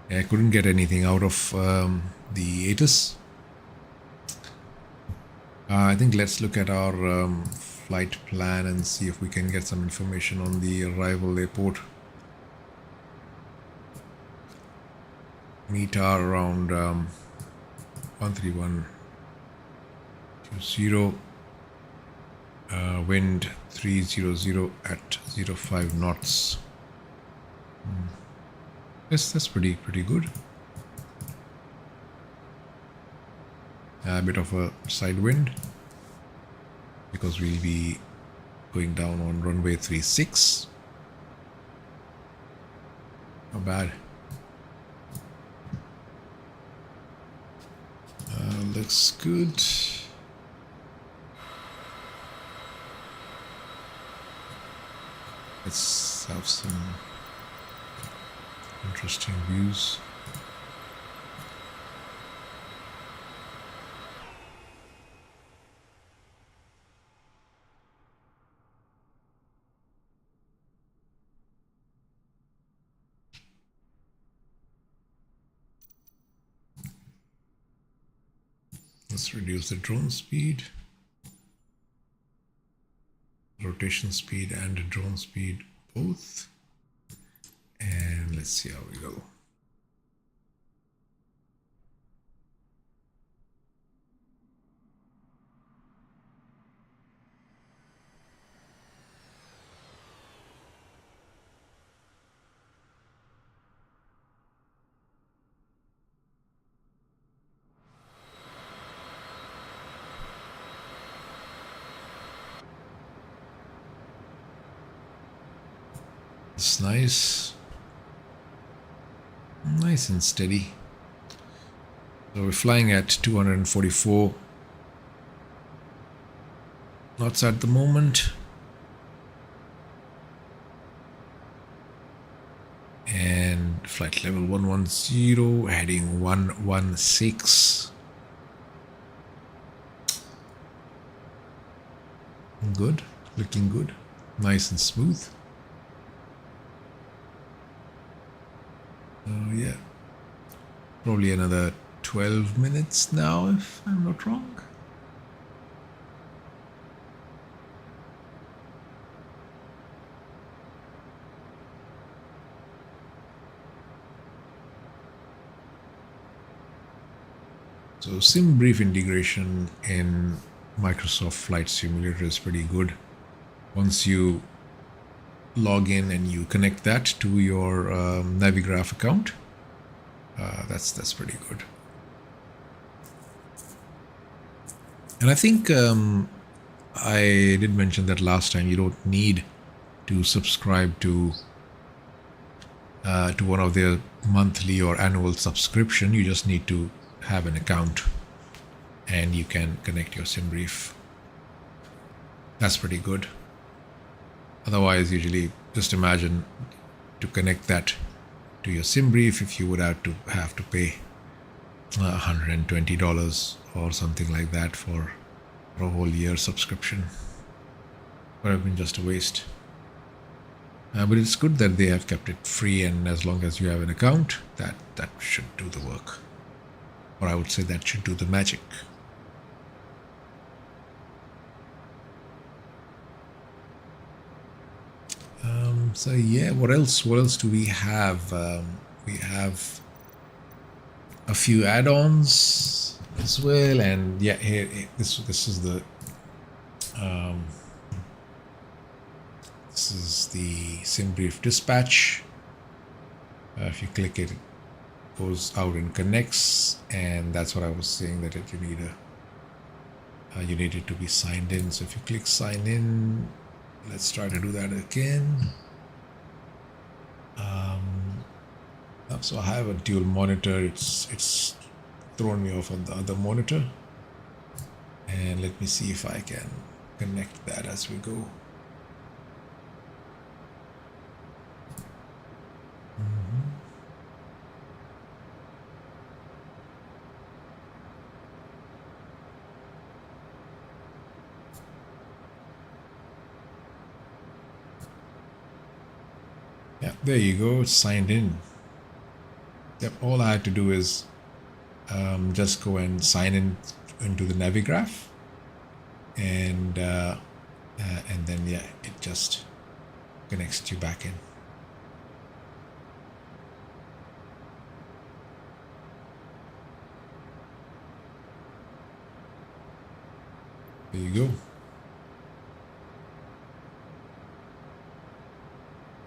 I couldn't get anything out of the ATIS. I think let's look at our flight plan and see if we can get some information on the arrival airport. METAR around 13120, wind 300 at 05 knots. Yes, that's pretty good. A bit of a side wind because we'll be going down on runway 36. Not bad. Looks good. Let's have some interesting views. Let's reduce the drone speed, rotation speed and the drone speed both. And let's see how we go. It's nice and steady. So we're flying at 244 knots at the moment, and flight level 110, heading 116. Good, looking good, nice and smooth. Yeah, probably another 12 minutes now, if I'm not wrong. So SimBrief integration in Microsoft Flight Simulator is pretty good. Once you log in and you connect that to your NaviGraph account, that's pretty good. And I think I did mention that last time, you don't need to subscribe to one of their monthly or annual subscription. You just need to have an account and you can connect your SimBrief. That's pretty good. Otherwise, usually just imagine to connect that to your SimBrief, if you would have to pay $120 or something like that for a whole year subscription. Would have been just a waste. But it's good that they have kept it free, and as long as you have an account, that should do the work. Or I would say that should do the magic. So yeah, what else do we have? We have a few add-ons as well, and yeah, here this is the SimBrief dispatch. If you click it, it goes out and connects, and that's what I was saying, that you need it to be signed in. So if you click sign in, let's try to do that again. So I have a dual monitor. It's thrown me off on the other monitor, and let me see if I can connect that as we go. Yeah, there you go, it's signed in. Yep, all I had to do is just go and sign in into the NaviGraph, and then yeah, it just connects you back in. There you go.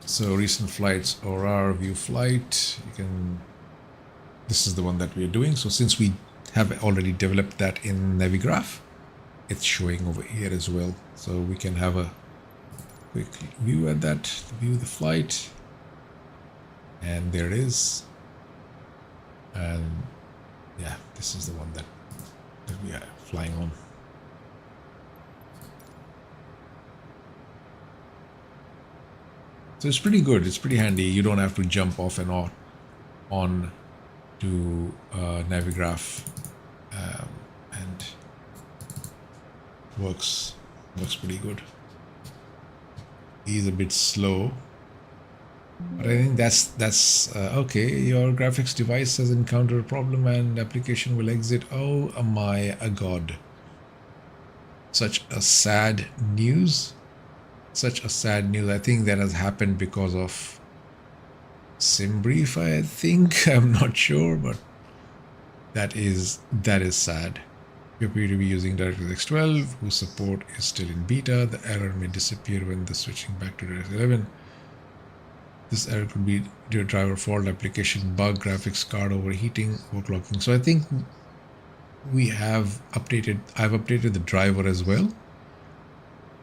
So recent flights, ORER view flight, this is the one that we are doing. So since we have already developed that in NaviGraph, it's showing over here as well. So we can have a quick view at that, view the flight, and there it is. And yeah, this is the one that we are flying on. So it's pretty good. It's pretty handy. You don't have to jump off and on to NaviGraph, and works pretty good. He's a bit slow, But I think that's okay. Your graphics device has encountered a problem and application will exit. Oh my god. Such a sad news. Such a sad news. I think that has happened because of SimBrief, I think. I'm not sure, but that is sad. We appear to be using DirectX 12, whose support is still in beta. The error may disappear when the switching back to DirectX 11. This error could be due to driver fault, application bug, graphics card overheating, overclocking. So I think I've updated the driver as well.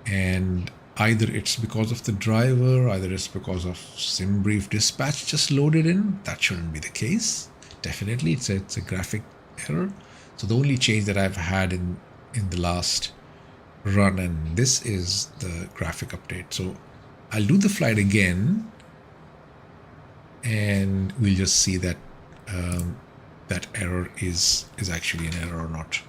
And either it's because of the driver, either it's because of SimBrief dispatch just loaded in. That shouldn't be the case. Definitely, it's a graphic error. So the only change that I've had in the last run, and this is the graphic update. So I'll do the flight again, and we'll just see that that error is actually an error or not.